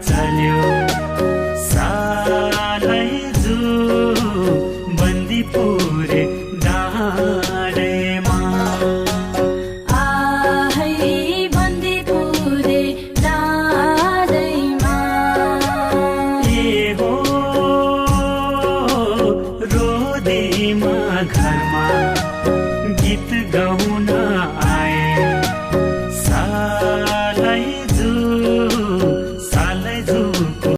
चल्यो सालै जु बन्दीपुर डाँडैमा आहै बन्दीपुर डाँडैमा ए हो रोदेमा घरमा गीत गाउन